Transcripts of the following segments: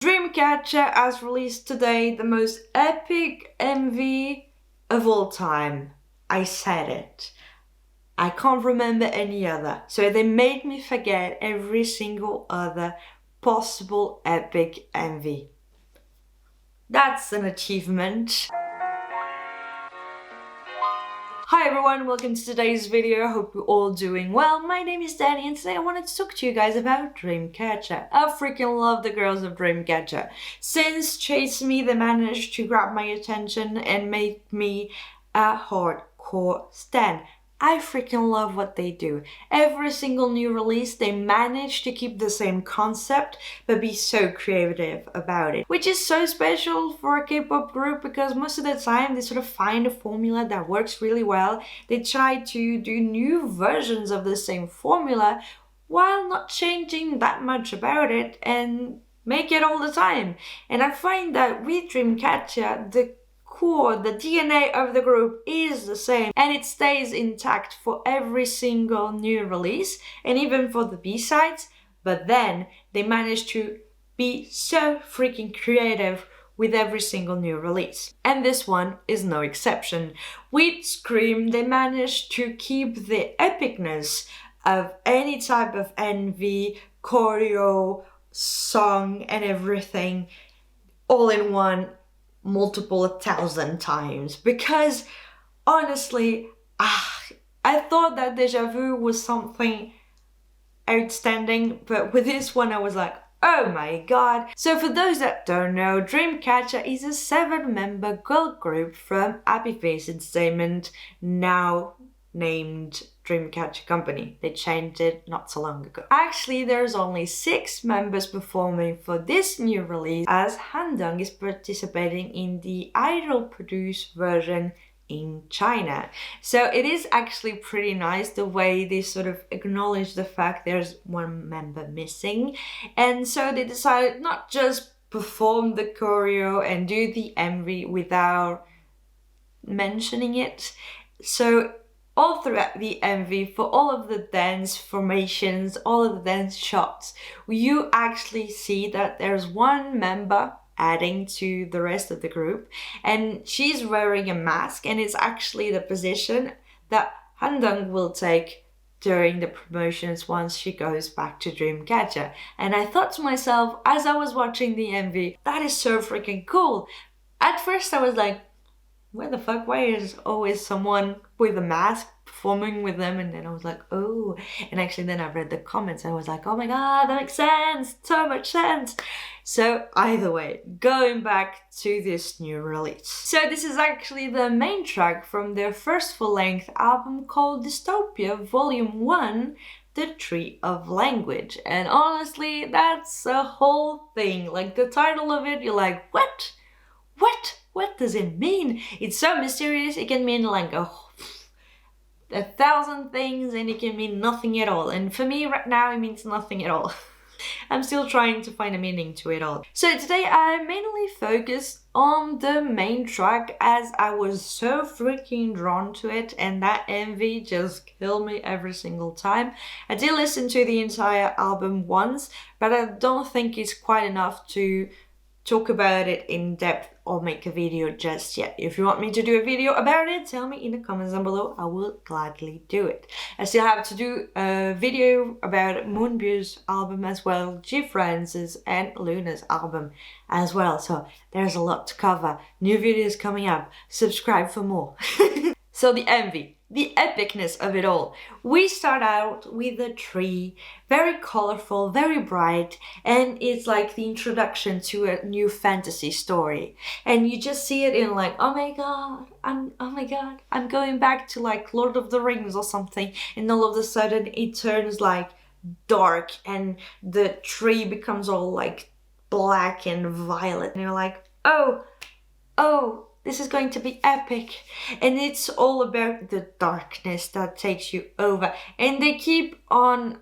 Dreamcatcher has released today the most epic MV of all time. I said it. I can't remember any other. So they made me forget every single other possible epic MV. That's an achievement. Hi everyone, welcome to today's video. I hope you're all doing well. My name is Danny and today I wanted to talk to you guys about Dreamcatcher. I freaking love the girls of Dreamcatcher. Since Chase Me, they managed to grab my attention and make me a hardcore stan. I freaking love what they do. Every single new release, they manage to keep the same concept, but be so creative about it. Which is so special for a K-pop group because most of the time they sort of find a formula that works really well. They try to do new versions of the same formula while not changing that much about it and make it all the time. And I find that with Dreamcatcher, the DNA of the group is the same and it stays intact for every single new release and even for the B-sides, but then they manage to be so freaking creative with every single new release. And this one is no exception. With Scream, they managed to keep the epicness of any type of NV, choreo, song and everything all in one multiple 1,000 times because honestly I thought that Deja Vu was something outstanding, but with this one I was like, oh my god. So for those that don't know, Dreamcatcher is a 7-member girl group from Happy Face Entertainment, now named Dreamcatcher Company. They changed it not so long ago. Actually, there's only 6 members performing for this new release as Handong is participating in the idol-produced version in China. So it is actually pretty nice the way they sort of acknowledge the fact there's one member missing. And so they decided not just perform the choreo and do the MV without mentioning it. So all throughout the MV, for all of the dance formations, all of the dance shots, you actually see that there's one member adding to the rest of the group and she's wearing a mask, and it's actually the position that Handong will take during the promotions once she goes back to Dreamcatcher. And I thought to myself as I was watching the MV, that is so freaking cool. At first I was like, where the fuck, why is always someone with a mask performing with them? And then I was like, oh, and actually then I read the comments and I was like, oh my god, that makes sense, so much sense. So either way, going back to this new release. So this is actually the main track from their first full-length album called Dystopia Volume 1, The Tree of Language. And honestly, that's a whole thing. Like the title of it, you're like, what? What does it mean? It's so mysterious. It can mean like 1,000 things and it can mean nothing at all. And for me right now, it means nothing at all. I'm still trying to find a meaning to it all. So today I mainly focused on the main track as I was so freaking drawn to it, and that MV just killed me every single time. I did listen to the entire album once, but I don't think it's quite enough to talk about it in depth or make a video just yet. If you want me to do a video about it, tell me in the comments down below. I will gladly do it. I still have to do a video about Moonbyu's album as well, G Friends' and Luna's album as well. So there's a lot to cover. New videos coming up. Subscribe for more. So the MV. The epicness of it all. We start out with a tree, very colorful, very bright, and it's like the introduction to a new fantasy story. And you just see it in like, oh my god, I'm going back to like Lord of the Rings or something, and all of a sudden it turns like dark and the tree becomes all like black and violet, and you're like, oh, this is going to be epic. And it's all about the darkness that takes you over. And they keep on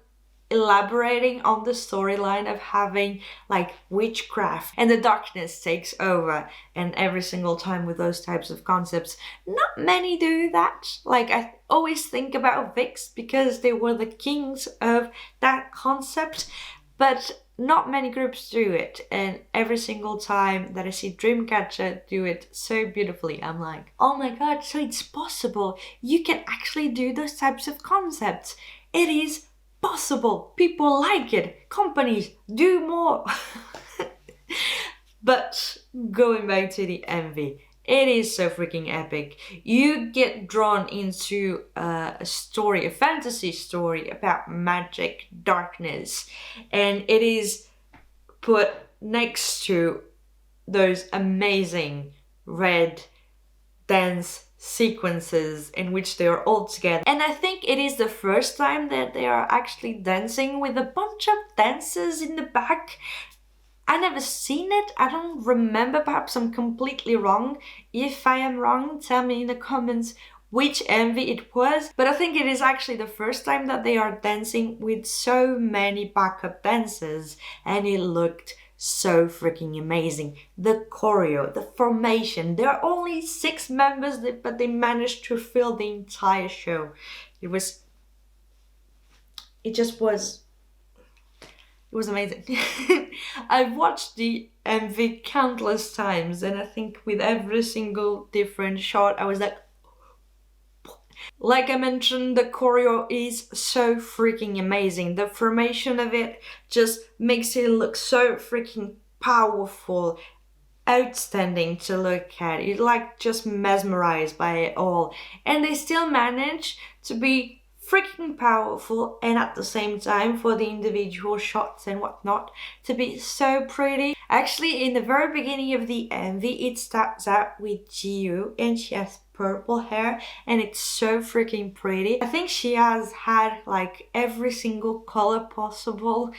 elaborating on the storyline of having like witchcraft and the darkness takes over. And every single time with those types of concepts, not many do that. Like I always think about VIX because they were the kings of that concept. But not many groups do it, and every single time that I see Dreamcatcher do it so beautifully, I'm like, oh my god, so it's possible. You can actually do those types of concepts. It is possible. People like it. Companies, do more. But going back to the MV, it is so freaking epic. You get drawn into a story, a fantasy story about magic, darkness, and it is put next to those amazing red dance sequences in which they are all together. And I think it is the first time that they are actually dancing with a bunch of dancers in the back. I never seen it. I don't remember. Perhaps I'm completely wrong. If I am wrong, tell me in the comments which MV it was. But I think it is actually the first time that they are dancing with so many backup dancers, and it looked so freaking amazing. The choreo, the formation. There are only 6 members, but they managed to fill the entire show. It was amazing. I've watched the MV countless times, and I think with every single different shot I was like I mentioned, the choreo is so freaking amazing. The formation of it just makes it look so freaking powerful, outstanding to look at. You're like just mesmerized by it all, and they still manage to be freaking powerful, and at the same time for the individual shots and whatnot to be so pretty. Actually, in the very beginning of the MV, it starts out with Jiu, and she has purple hair, and it's so freaking pretty. I think she has had like every single color possible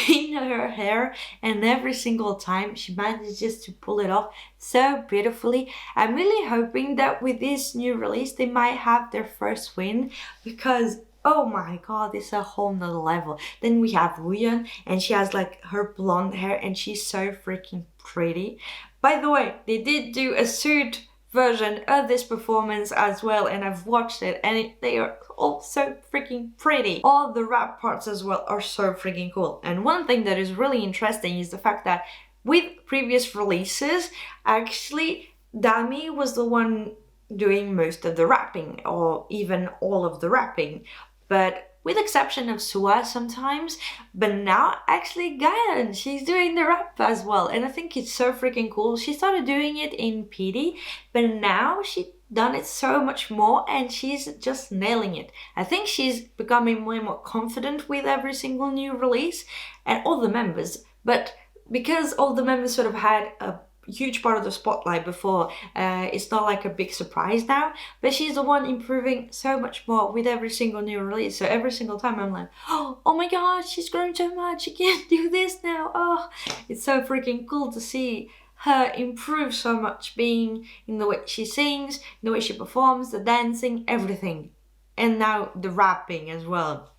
in her hair, and every single time she manages to pull it off so beautifully. I'm really hoping that with this new release they might have their first win, because oh my god, it's a whole nother level. Then we have Wooyeon, and she has like her blonde hair, and she's so freaking pretty. By the way, they did do a suit version of this performance as well, and I've watched it, and they are all so freaking pretty. All the rap parts as well are so freaking cool. And one thing that is really interesting is the fact that with previous releases, actually Dami was the one doing most of the rapping, or even all of the rapping, but with exception of Sua sometimes. But now actually Gayan, she's doing the rap as well, and I think it's so freaking cool. She started doing it in PD, but now she's done it so much more, and she's just nailing it. I think she's becoming more and more confident with every single new release, and all the members. But because all the members sort of had a huge part of the spotlight before, it's not like a big surprise now, but she's the one improving so much more with every single new release. So every single time I'm like, oh my god, she's grown so much, she can do this now. Oh, it's so freaking cool to see her improve so much, being in the way she sings, in the way she performs, the dancing, everything. And now the rapping as well.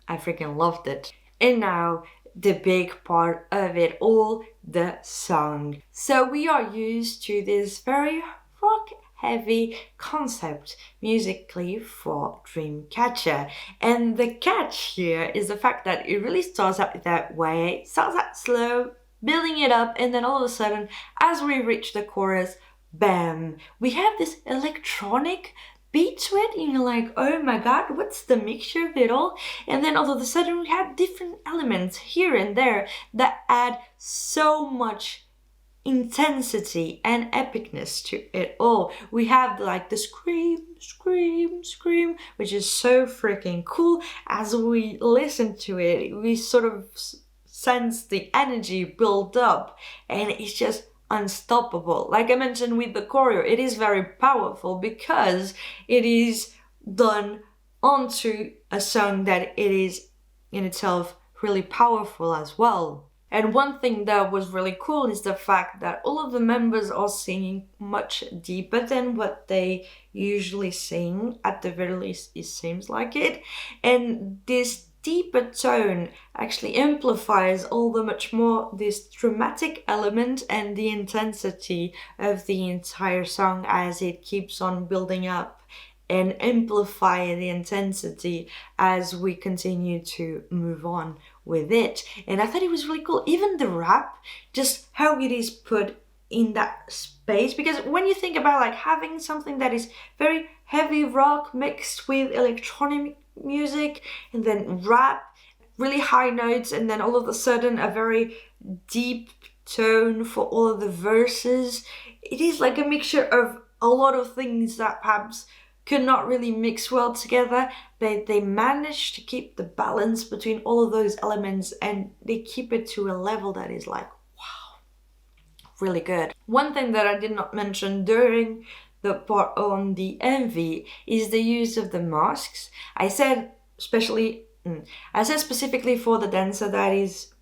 I freaking loved it. And now the big part of it all, the song. So we are used to this very rock heavy concept musically for Dreamcatcher, and the catch here is the fact that it really starts out that way. It starts out slow, building it up, and then all of a sudden as we reach the chorus, bam, we have this electronic beat to it, and you're like, oh my god, what's the mixture of it all? And then all of a sudden we have different elements here and there that add so much intensity and epicness to it all. We have like the scream, scream, scream, which is so freaking cool. As we listen to it, we sort of sense the energy build up, and it's just unstoppable. Like I mentioned with the choreo, it is very powerful because it is done onto a song that it is in itself really powerful as well. And one thing that was really cool is the fact that all of the members are singing much deeper than what they usually sing. At the very least, it seems like it. And this deeper tone actually amplifies all the much more this dramatic element and the intensity of the entire song as it keeps on building up, and amplify the intensity as we continue to move on with it. And I thought it was really cool. Even the rap, just how it is put in that space, because when you think about like having something that is very heavy rock mixed with electronic music and then rap, really high notes, and then all of a sudden a very deep tone for all of the verses, it is like a mixture of a lot of things that perhaps could not really mix well together, but they managed to keep the balance between all of those elements, and they keep it to a level that is like really good. One thing that I did not mention during the part on the MV is the use of the masks. I said specifically for the dancer that is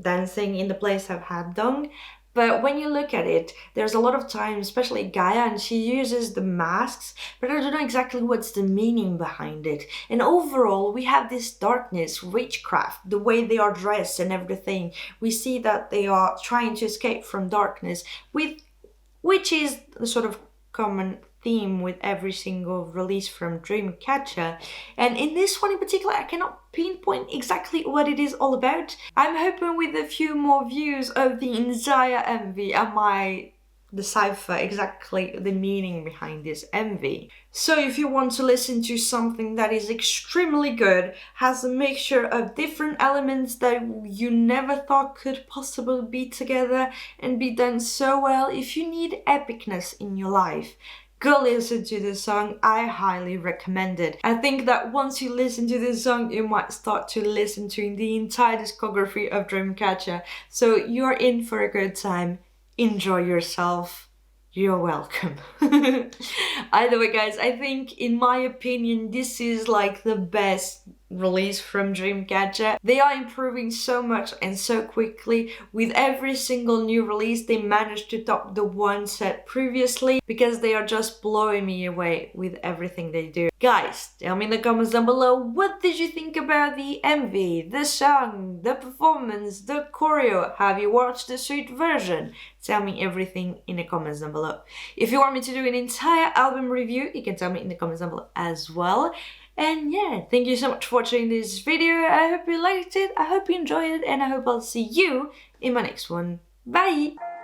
dancing in the place of Habdong, but when you look at it, there's a lot of times, especially Gaia, and she uses the masks, but I don't know exactly what's the meaning behind it. And overall, we have this darkness, witchcraft, the way they are dressed and everything. We see that they are trying to escape from darkness, which is the sort of common theme with every single release from Dreamcatcher. And in this one in particular, I cannot pinpoint exactly what it is all about. I'm hoping with a few more views of the entire MV I might decipher exactly the meaning behind this MV. So if you want to listen to something that is extremely good, has a mixture of different elements that you never thought could possibly be together and be done so well, if you need epicness in your life, go listen to this song. I highly recommend it. I think that once you listen to this song, you might start to listen to the entire discography of Dreamcatcher. So you're in for a good time. Enjoy yourself. You're welcome. Either way, guys, I think in my opinion, this is like the best release from Dreamcatcher. They are improving so much and so quickly. With every single new release, they manage to top the one set previously, because they are just blowing me away with everything they do. Guys, tell me in the comments down below, what did you think about the MV, the song, the performance, the choreo? Have you watched the sweet version? Tell me everything in the comments down below. If you want me to do an entire album review, you can tell me in the comments down below as well. And yeah, thank you so much for watching this video. I hope you liked it, I hope you enjoyed it, and I hope I'll see you in my next one. Bye!